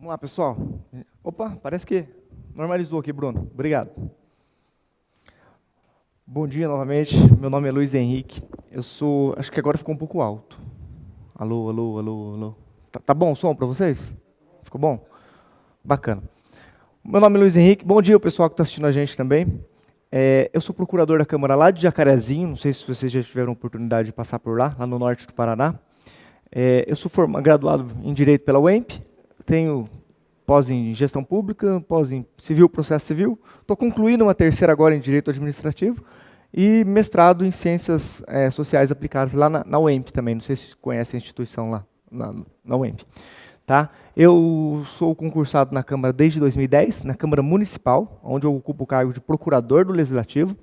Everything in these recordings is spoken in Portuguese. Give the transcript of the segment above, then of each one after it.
Vamos lá, pessoal. Opa, parece que normalizou aqui, Bruno. Obrigado. Bom dia novamente. Meu nome é Luiz Henrique. Acho que agora ficou um pouco alto. Alô, alô, alô, alô. Tá bom o som para vocês? Ficou bom? Bacana. Meu nome é Luiz Henrique. Bom dia, o pessoal que está assistindo a gente também. Eu sou procurador da Câmara lá de Jacarezinho. Não sei se vocês já tiveram oportunidade de passar por lá no norte do Paraná. Eu sou graduado em Direito pela UEMP. Tenho pós em Gestão Pública, pós em Civil, Processo Civil. Estou concluindo uma terceira agora em Direito Administrativo e mestrado em Ciências Sociais Aplicadas lá na UEMP também. Não sei se conhece a instituição lá na UEMP. Tá? Eu sou concursado na Câmara desde 2010, na Câmara Municipal, onde eu ocupo o cargo de Procurador do Legislativo.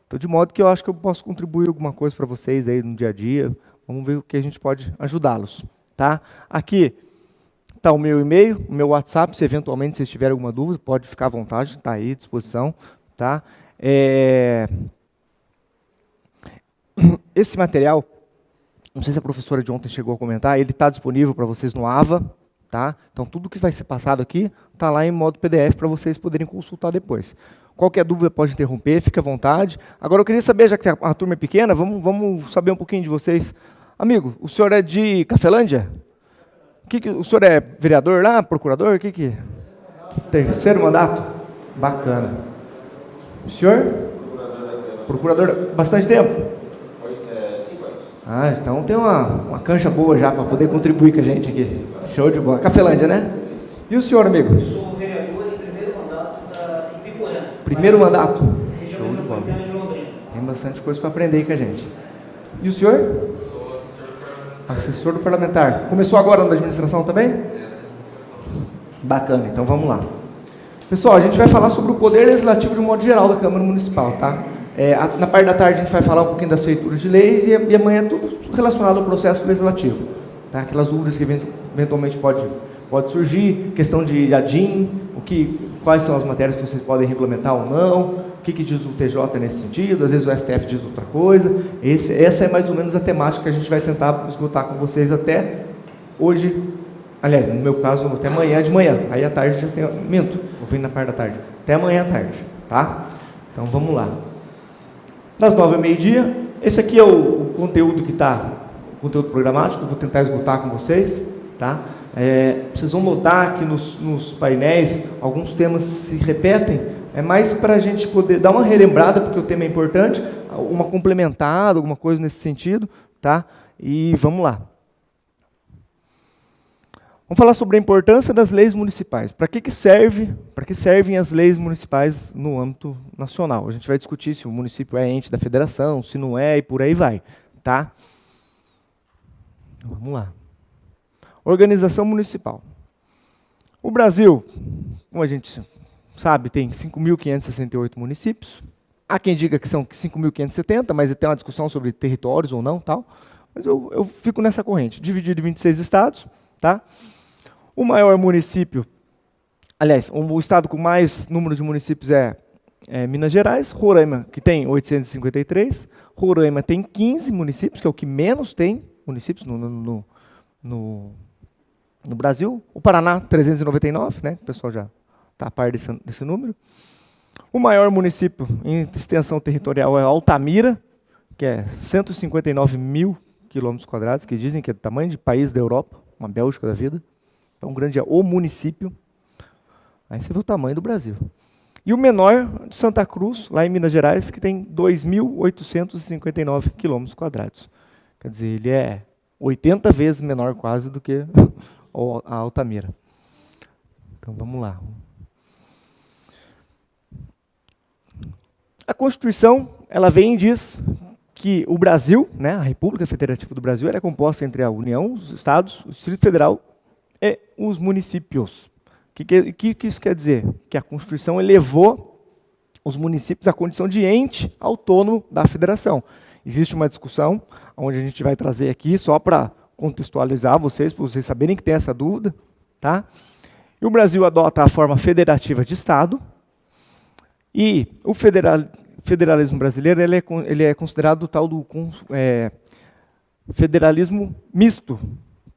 Então, de modo que eu acho que eu posso contribuir alguma coisa para vocês aí no dia a dia. Vamos ver o que a gente pode ajudá-los. Tá? Aqui está o meu e-mail, o meu WhatsApp, se eventualmente vocês tiverem alguma dúvida, pode ficar à vontade, está aí à disposição. Tá? Esse material, não sei se a professora de ontem chegou a comentar, ele está disponível para vocês no AVA. Tá? Então, tudo que vai ser passado aqui está lá em modo PDF para vocês poderem consultar depois. Qualquer dúvida pode interromper, fique à vontade. Agora, eu queria saber, já que a turma é pequena, vamos saber um pouquinho de vocês. Amigo, o senhor é de Cafelândia? O senhor é vereador lá, procurador? Terceiro mandato? Bacana. O senhor? Procurador, bastante tempo? 5 anos. Então tem uma cancha boa já para poder contribuir com a gente aqui. Show de bola. Cafelândia, né? E o senhor, amigo? Eu sou vereador em primeiro mandato em Biporã. Primeiro mandato? Região metropolitana de Londrina. Tem bastante coisa para aprender aí com a gente. E o senhor? Sou assessor do parlamentar. Assessor do parlamentar. Começou agora na administração também? Bacana, então vamos lá. Pessoal, a gente vai falar sobre o poder legislativo de um modo geral da Câmara Municipal, tá? Na parte da tarde a gente vai falar um pouquinho das feituras de leis e amanhã é tudo relacionado ao processo legislativo. Tá? Aquelas dúvidas que eventualmente pode surgir, questão de ADIM, quais são as matérias que vocês podem regulamentar ou não, o que diz o TJ nesse sentido, às vezes o STF diz outra coisa. Essa é mais ou menos a temática que a gente vai tentar esgotar com vocês até hoje, aliás, no meu caso, até amanhã de manhã. Aí à tarde já tem, vou vir na parte da tarde, até amanhã à tarde, tá? Então vamos lá. Das 9 ao meio-dia, esse aqui é o conteúdo o conteúdo programático, eu vou tentar esgotar com vocês, tá? Vocês vão notar que nos painéis alguns temas se repetem, é mais para a gente poder dar uma relembrada, porque o tema é importante, uma complementada, alguma coisa nesse sentido, tá? E vamos lá. Vamos falar sobre a importância das leis municipais. Para que servem as leis municipais no âmbito nacional? A gente vai discutir se o município é ente da federação, se não é, e por aí vai, tá? Vamos lá. Organização municipal. O Brasil, como a gente sabe, tem 5.568 municípios. Há quem diga que são 5.570, mas tem uma discussão sobre territórios ou não, tal. Mas eu fico nessa corrente. Dividido em 26 estados, tá? O maior município, aliás, o estado com mais número de municípios é Minas Gerais. Roraima, que tem 853. Roraima tem 15 municípios, que é o que menos tem municípios no Brasil. O Paraná, 399, né? O pessoal já está a par desse número. O maior município em extensão territorial é Altamira, que é 159 mil quilômetros quadrados, que dizem que é do tamanho de país da Europa, uma Bélgica da vida. Então, grande é o município. Aí você vê o tamanho do Brasil. E o menor, de Santa Cruz, lá em Minas Gerais, que tem 2.859 quilômetros quadrados. Quer dizer, ele é 80 vezes menor quase do que a Altamira. Então, vamos lá. A Constituição, ela vem e diz que o Brasil, né, a República Federativa do Brasil, ela é composta entre a União, os Estados, o Distrito Federal e os municípios. O que isso quer dizer? Que a Constituição elevou os municípios à condição de ente autônomo da federação. Existe uma discussão, onde a gente vai trazer aqui, só para contextualizar vocês, para vocês saberem que tem essa dúvida. Tá? E o Brasil adota a forma federativa de Estado, e o federalismo brasileiro ele é considerado o tal do federalismo misto.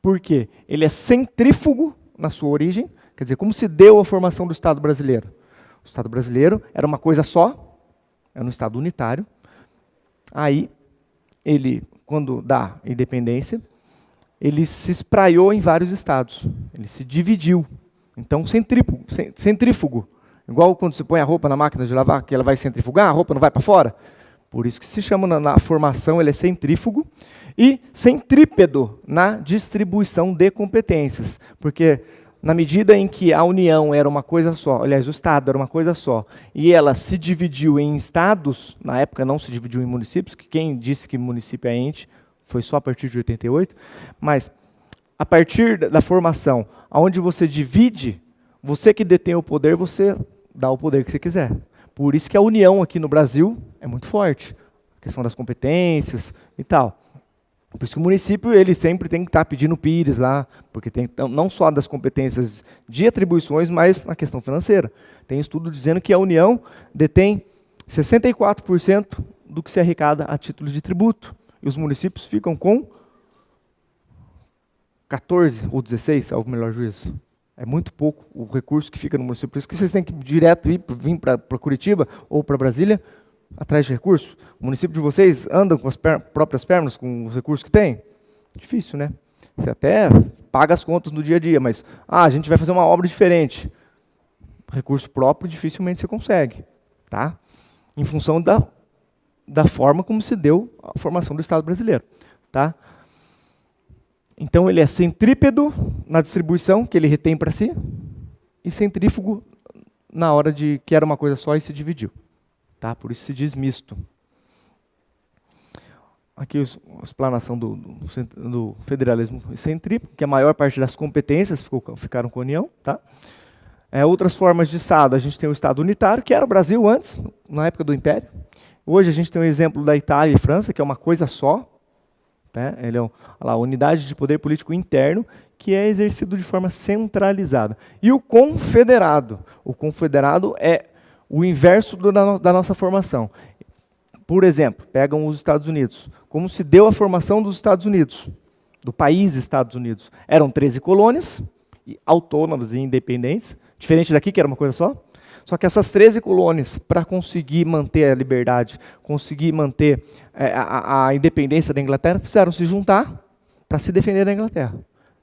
Por quê? Ele é centrífugo na sua origem, Quer dizer, como se deu a formação do Estado brasileiro? O Estado brasileiro era uma coisa só, era um Estado unitário. Aí, ele, quando dá independência, ele se espraiou em vários estados. Ele se dividiu. Então, centrífugo. Igual quando você põe a roupa na máquina de lavar, que ela vai centrifugar, a roupa não vai para fora. Por isso que se chama, na formação, ele é centrífugo. E centrípedo na distribuição de competências. Porque, na medida em que a União era uma coisa só, aliás, o Estado era uma coisa só, e ela se dividiu em estados, na época não se dividiu em municípios, que quem disse que município é ente foi só a partir de 88, mas a partir da formação, onde você divide, você que detém o poder, você dá o poder que você quiser. Por isso que a união aqui no Brasil é muito forte, a questão das competências e tal. Por isso que o município ele sempre tem que estar pedindo PIRES lá, porque tem não só das competências de atribuições, mas na questão financeira. Tem estudo dizendo que a União detém 64% do que se arrecada a título de tributo. E os municípios ficam com 14 ou 16, ao melhor juízo. É muito pouco o recurso que fica no município. Por isso que vocês têm que direto vir para Curitiba ou para Brasília atrás de recursos. O município de vocês anda com as próprias pernas, com os recursos que tem? Difícil, né? Você até paga as contas no dia a dia, mas a gente vai fazer uma obra diferente. Recurso próprio dificilmente você consegue, tá? Em função da forma como se deu a formação do Estado brasileiro, tá? Então ele é centrípedo na distribuição, que ele retém para si, e centrífugo na hora de que era uma coisa só e se dividiu. Tá? Por isso se diz misto. Aqui a explanação do federalismo centrífugo, que a maior parte das competências ficaram com a União. Tá? Outras formas de Estado, a gente tem o Estado unitário, que era o Brasil antes, na época do Império. Hoje a gente tem o exemplo da Itália e França, que é uma coisa só. Né? Ele é a unidade de poder político interno, que é exercido de forma centralizada. E o confederado. O confederado é o inverso da nossa formação. Por exemplo, pegam os Estados Unidos. Como se deu a formação dos Estados Unidos, do país Estados Unidos? Eram 13 colônias, autônomas e independentes, diferente daqui, que era uma coisa só. Só que essas 13 colônias, para conseguir manter a liberdade, conseguir manter a independência da Inglaterra, precisaram se juntar para se defender da Inglaterra.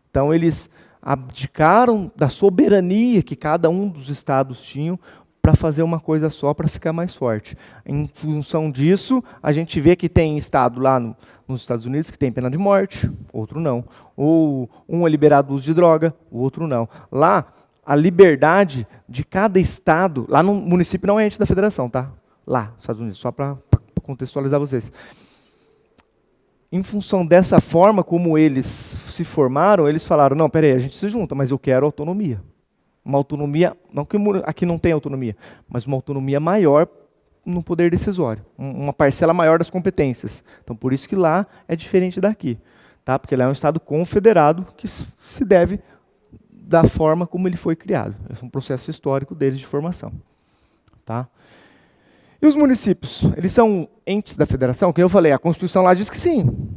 Então, eles abdicaram da soberania que cada um dos estados tinham para fazer uma coisa só, para ficar mais forte. Em função disso, a gente vê que tem estado lá nos Estados Unidos que tem pena de morte, outro não. Ou um é liberado do uso de droga, o outro não. Lá, a liberdade de cada estado, lá no município não é ente da federação, tá? Lá, nos Estados Unidos, só para contextualizar vocês. Em função dessa forma como eles se formaram, eles falaram, não, peraí, a gente se junta, mas eu quero autonomia. Uma autonomia, não que aqui não tem autonomia, mas uma autonomia maior no poder decisório, uma parcela maior das competências. Então, por isso que lá é diferente daqui, tá? Porque lá é um Estado confederado que se deve da forma como ele foi criado. Esse é um processo histórico deles de formação. Tá? E os municípios? Eles são entes da federação? Como eu falei, a Constituição lá diz que sim.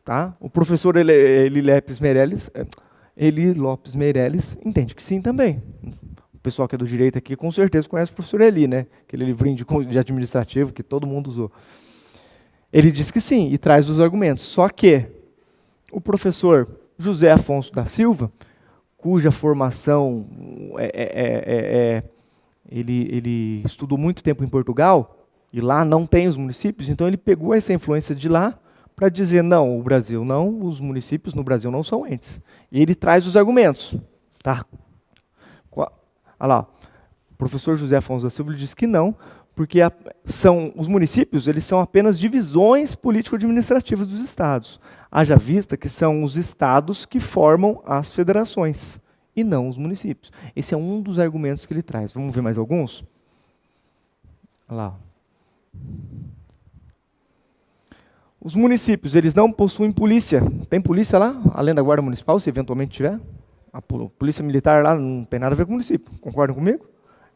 Tá? O professor Eli Lopes Meirelles entende que sim também. O pessoal que é do direito aqui com certeza conhece o professor Eli, né? Aquele livrinho de administrativo que todo mundo usou. Ele diz que sim e traz os argumentos. Só que o professor José Afonso da Silva, cuja formação ele estudou muito tempo em Portugal, e lá não tem os municípios, então ele pegou essa influência de lá para dizer, não, o Brasil não, os municípios no Brasil não são entes. E ele traz os argumentos. Tá? Olha lá, o professor José Afonso da Silva diz que não, porque os municípios eles são apenas divisões político-administrativas dos estados. Haja vista que são os estados que formam as federações, e não os municípios. Esse é um dos argumentos que ele traz. Vamos ver mais alguns? Olha lá. Os municípios, eles não possuem polícia. Tem polícia lá, além da Guarda Municipal, se eventualmente tiver? A polícia militar lá não tem nada a ver com o município. Concordam comigo?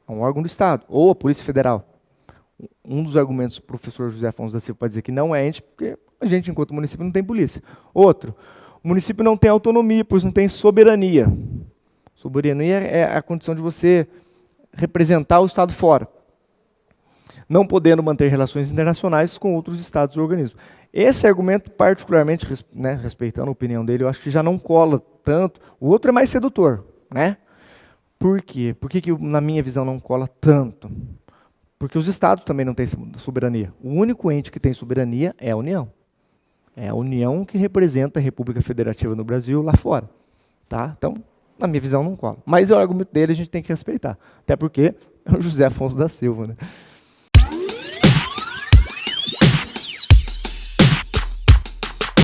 É um órgão do Estado. Ou a Polícia Federal. Um dos argumentos do professor José Afonso da Silva para dizer que não é ente, porque a gente, enquanto município, não tem polícia. Outro, o município não tem autonomia, pois não tem soberania. Soberania é a condição de você representar o Estado fora, não podendo manter relações internacionais com outros Estados e organismos. Esse argumento, particularmente, né, respeitando a opinião dele, eu acho que já não cola tanto. O outro é mais sedutor, né? Por quê? Por que, na minha visão, não cola tanto? Porque os Estados também não têm soberania. O único ente que tem soberania é a União. É a União que representa a República Federativa no Brasil lá fora. Tá? Então, na minha visão, não cola. Mas o argumento dele a gente tem que respeitar. Até porque é o José Afonso da Silva, né?